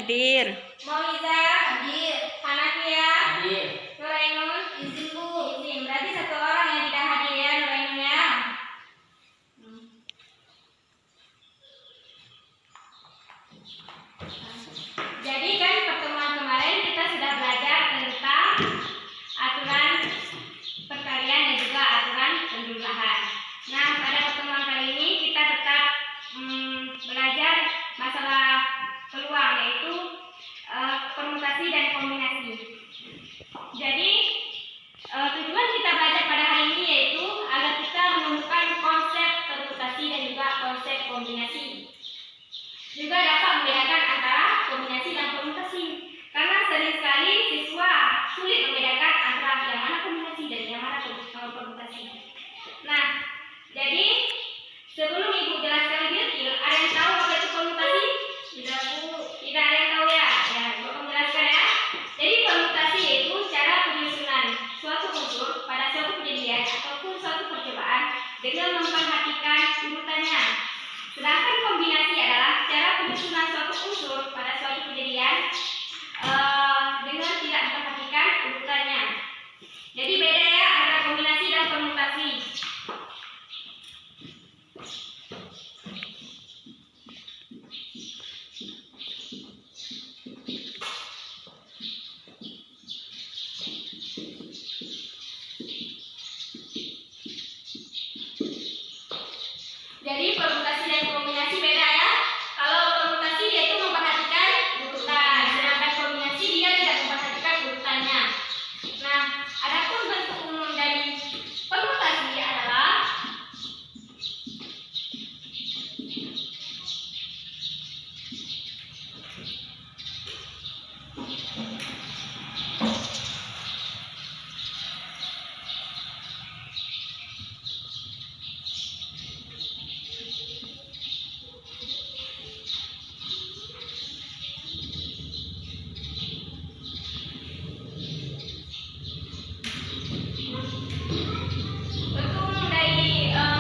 Hadir. Mauliza hadir. Hanafiya Hadir. Nurainun izin Bu. Izin. Berarti satu orang yang tidak hadir ya Nurainun ya. Jadi kan pertemuan kemarin kita sudah belajar tentang aturan perkalian dan juga aturan penjumlahan. Nah, pada pertemuan kali ini kita tetap belajar masalah peluang, yaitu permutasi dan kombinasi. Jadi tujuan kita belajar pada hari ini yaitu agar kita menemukan konsep permutasi dan juga konsep kombinasi. Juga dapat membedakan antara kombinasi dan permutasi. Karena sering sekali siswa sulit membedakan antara yang mana kombinasi dan yang mana permutasi. Nah, jadi sebelum Ibu jelaskan lebih detail, ada yang tahu apa itu permutasi? Tidak Bu, tidak ada yang tahu ya. Ya, Ibu akan menjelaskan ya. Jadi permutasi yaitu cara penyusunan suatu unsur pada suatu kejadian ataupun suatu percobaan dengan memperhatikan urutannya. Sedangkan kombinasi adalah cara penyusunan suatu unsur pada suatu kejadian dengan tidak memperhatikan urutannya. Jadi beda ya antara kombinasi dan permutasi. Jadi permutasi dan kombinasi beda ya. Kalau permutasi dia itu memperhatikan urutan, sedangkan kombinasi dia tidak memperhatikan urutannya. Nah, adapun bentuk umum dari permutasi adalah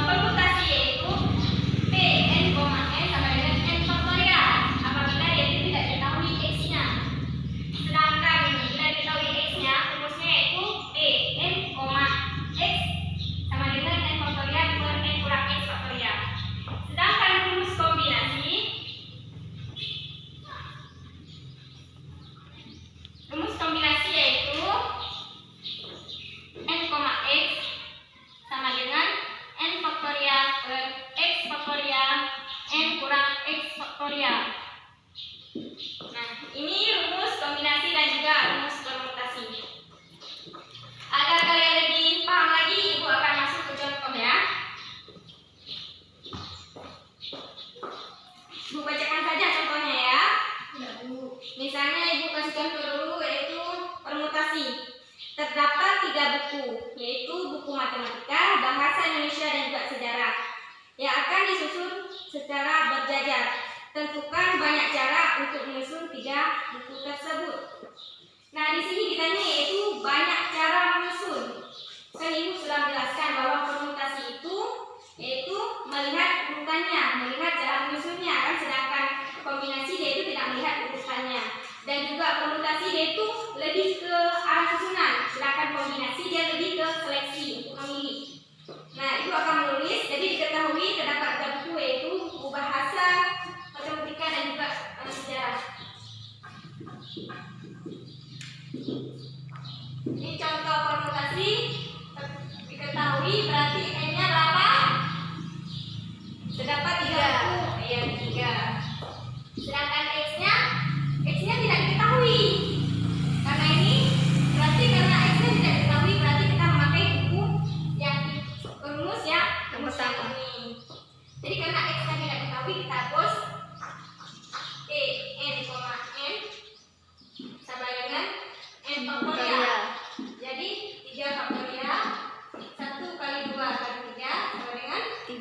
permutasi yaitu P n, n sama dengan n faktorial apabila yaitu tidak diketahui x-nya. Sedangkan bila diketahui x-nya, rumusnya yaitu P n, x sama dengan n faktorial per n kurang x faktorial. Sedangkan rumus kombinasi yaitu n, x sama dengan n faktorial per x faktorial n kurang x faktorial. Nah, ini rumus kombinasi dan juga rumus permutasi. Agar kalian lebih paham lagi, Ibu akan masuk ke contoh ya. Ibu bacakan saja contohnya ya. Misalnya Ibu kasih contoh dulu yaitu permutasi. Terdapat 3 buku, yaitu buku matematika, bahasa Indonesia dan juga sejarah, yang akan disusun secara berjajar. Tentukan banyak cara untuk menyusun 3 buku tersebut. Nah, di sini ditanya yaitu banyak cara menyusun. Kan Ibu sudah menjelaskan bahwa permutasi itu yaitu melihat urutannya, melihat cara menyusunnya, kan, sedangkan kombinasi dia itu tidak melihat urutannya. Dan juga permutasi dia itu lebih ke arah susunan, sedangkan kombinasi dia lebih ke seleksi untuk memilih. Nah, Ibu akan menulis. Jadi diketahui terdapat 3 buku yaitu buku bahasa, matematika dan juga sejarah. Ini contoh permutasi. Diketahui berarti n-nya berapa? Terdapat 3 buku, ya 3. Sedangkan x-nya tidak diketahui. Karena ini berarti karena x-nya tidak diketahui, berarti kita memakai buku yang rumus ya, rumus yang ini. Jadi karena x-nya tidak diketahui, kita hapus P n, n sama dengan n faktorial. Jadi 3 faktorial 1 kali 2 kali 3 sama dengan 6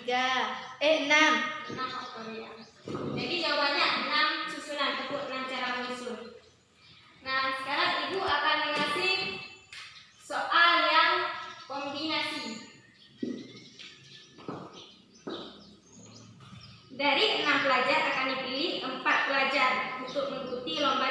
faktorial. Jadi jawabannya 6 susunan, untuk 6 cara menyusun. Nah, sekarang Ibu akan mengasih soal yang kombinasi. Dari 6 pelajar akan dipilih 4 pelajar untuk mengikuti lomba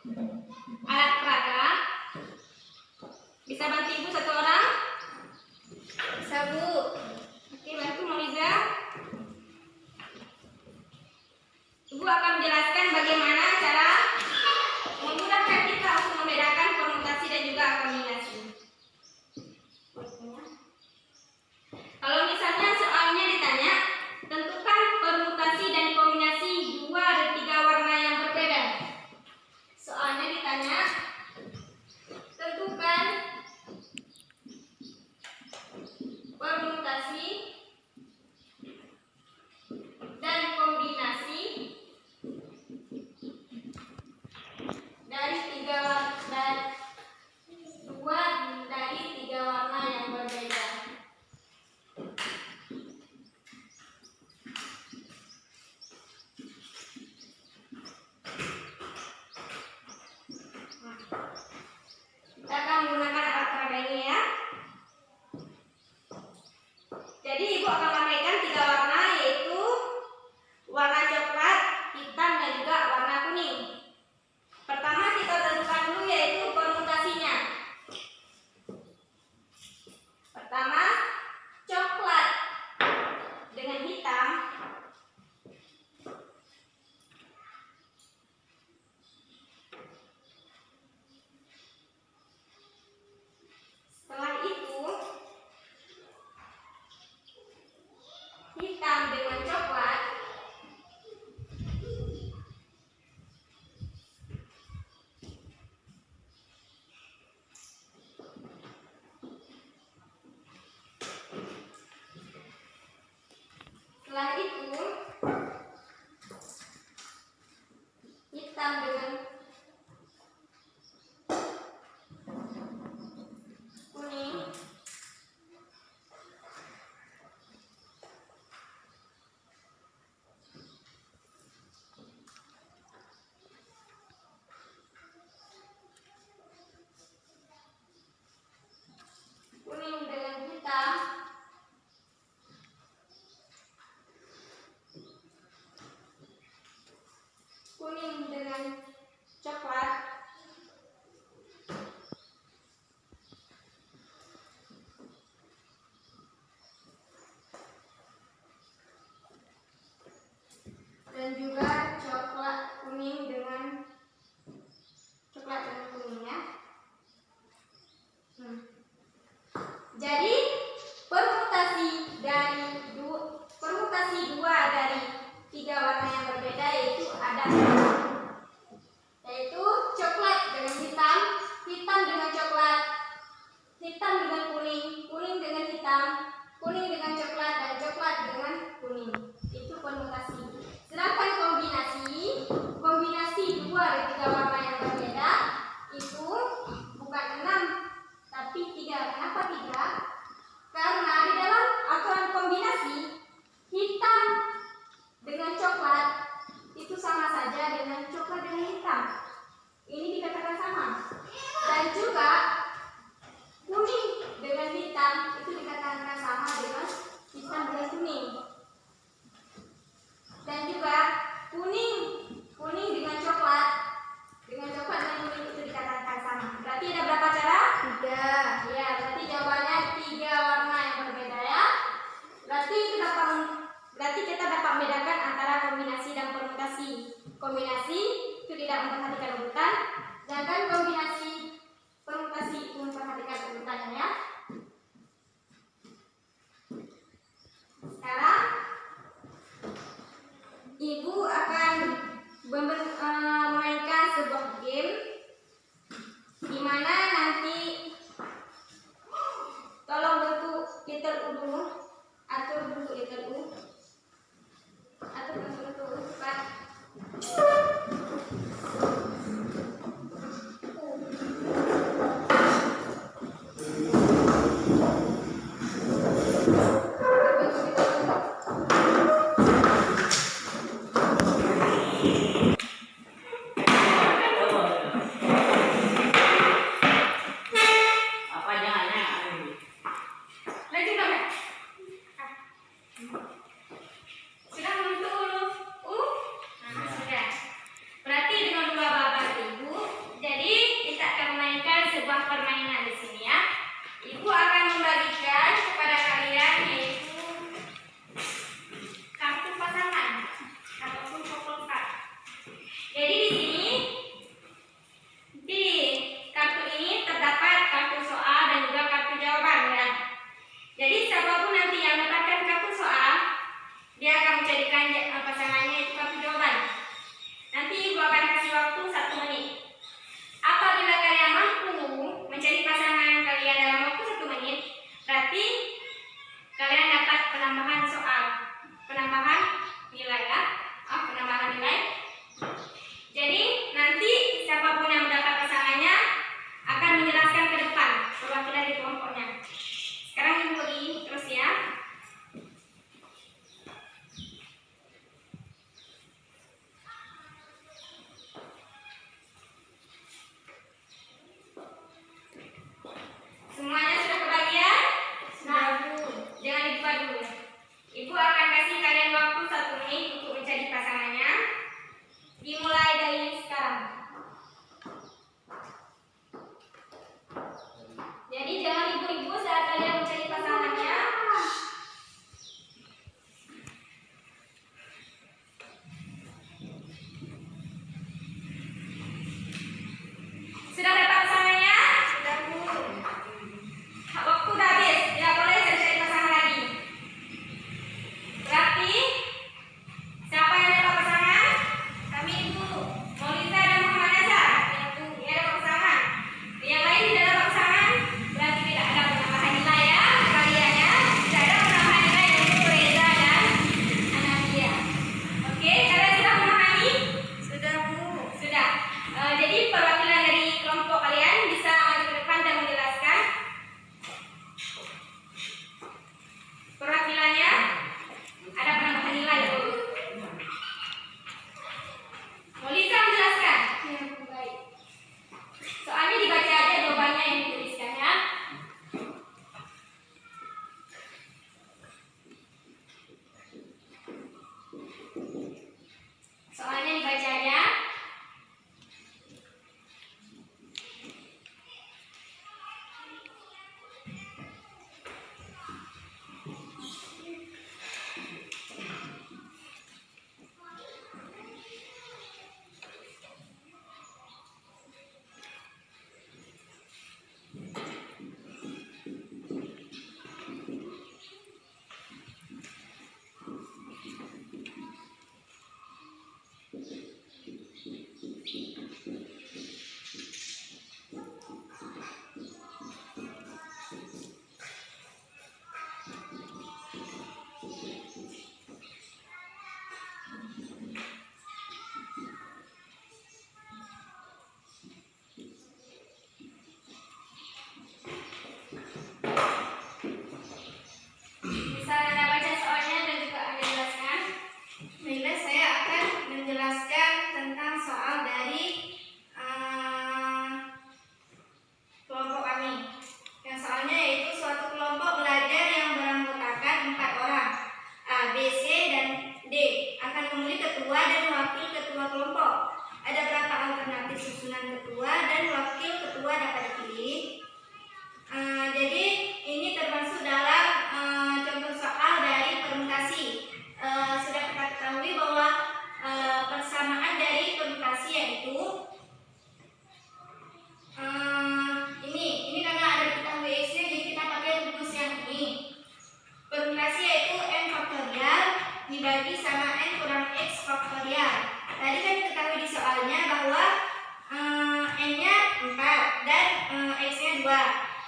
Alat peraga. Bisa bantu Ibu satu orang? Bisa, Bu. Oke, bantu Mauliza. Ibu akan menjelaskan bagaimana cara memudahkan kita untuk membedakan permutasi dan juga kombinasi. Kalau misalnya soalnya ditanya, tentukan permutasi dan kombinasi 2 dan 3 warna yang berbeda. Soalnya ditanya, tentukan permutasi dan kombinasi dari 2 dari 3 warna yang berbeda. Kita akan menggunakan alat peraga ini ya. Jadi Ibu akan pakaikan 3 warna, yaitu warna coklat, hitam, dan juga warna kuning. Pertama kita tentukan dulu yaitu permutasinya. Pertama, coklat dengan hitam. Setelah itu, hitam dengan coklat. Setelah itu, hitam dengan kuning. Kuning dengan hitam. Kuning dengan coklat. Dan juga coklat kuning dengan kuning ya. Jadi permutasi 2 dari 3 warna yang berbeda yaitu ada, yaitu coklat dengan hitam, hitam dengan coklat, hitam dengan kuning, kuning dengan hitam, kuning dengan coklat, dan coklat dengan kuning. Itu permutasi. Sedangkan kombinasi 2 dari 3 warna yang berbeda itu bukan 6 tapi 3. Kenapa 3? Karena di dalam aturan kombinasi hitam dengan coklat itu sama saja dengan coklat dengan hitam. Ini dikatakan sama. Dan juga kuning dengan hitam itu dikatakan sama dengan hitam dengan kuning. Dan juga kuning dengan coklat dan kuning itu dikatakan sama. Berarti ada berapa cara? 3. Ya, berarti jawabannya 3 warna yang berbeda ya. Berarti kita dapat membedakan antara kombinasi dan permutasi. Kombinasi itu tidak memperhatikan urutan, sedangkan permutasi itu memperhatikan urutannya ya. Sekarang Ibu akan memainkan sebuah game di mana nanti tolong bentuk letter U dulu, atur bentuk letter U, atur bentuk U cepat.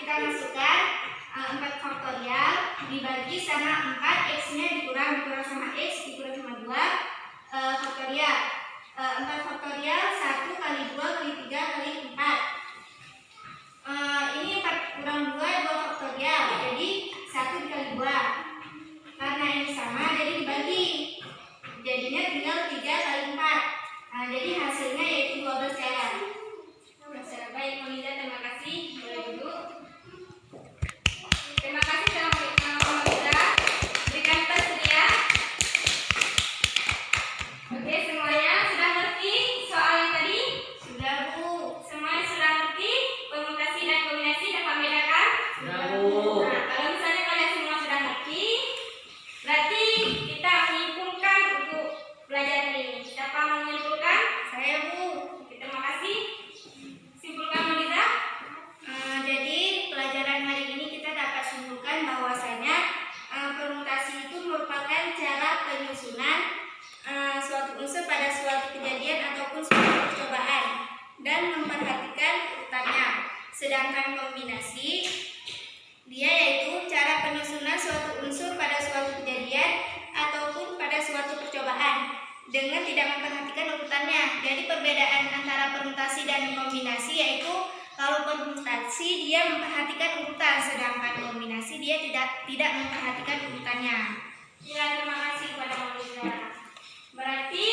kita masukkan 4 faktorial dibagi sama 4, X-nya dikurang sama X, dikurang sama 2, faktorial. 4 faktorial 1 kali 2 kali 3 kali 4. Ini 4 kurang 2 faktorial, jadi 1 dikali 2. Karena ini sama, jadi dibagi. Jadinya tinggal 3 kali 4. Jadi hasilnya yaitu 12 cairan. Baik, Moniza, terima kasih. Boleh duduk. Terima kasih telah Moniza. Berikan bersedia. Oke, semuanya sudah ngerti soal yang tadi? Sudah, Bu. Semuanya sudah ngerti permutasi dan kombinasi dapat membedakan? Sudah, Bu. Nah, kalau misalnya kalian semua sudah ngerti, berarti kita menyimpulkan untuk pelajaran ini. Siapa mau menyimpulkan? Saya, Bu. Oke, terima kasih. Simpulkan, Moniza. Jadi pelajaran hari ini kita dapat simpulkan bahwasanya permutasi itu merupakan cara penyusunan suatu unsur pada suatu kejadian ataupun suatu percobaan dan memperhatikan urutannya. Sedangkan kombinasi dia yaitu cara penyusunan suatu unsur pada suatu kejadian ataupun pada suatu percobaan dengan tidak memperhatikan urutannya. Jadi perbedaan antara permutasi dan kombinasi yaitu kalau permutasi dia memperhatikan urutan, sedangkan kombinasi dia tidak memperhatikan urutannya. Ya, terima kasih kepada Moniza. Berarti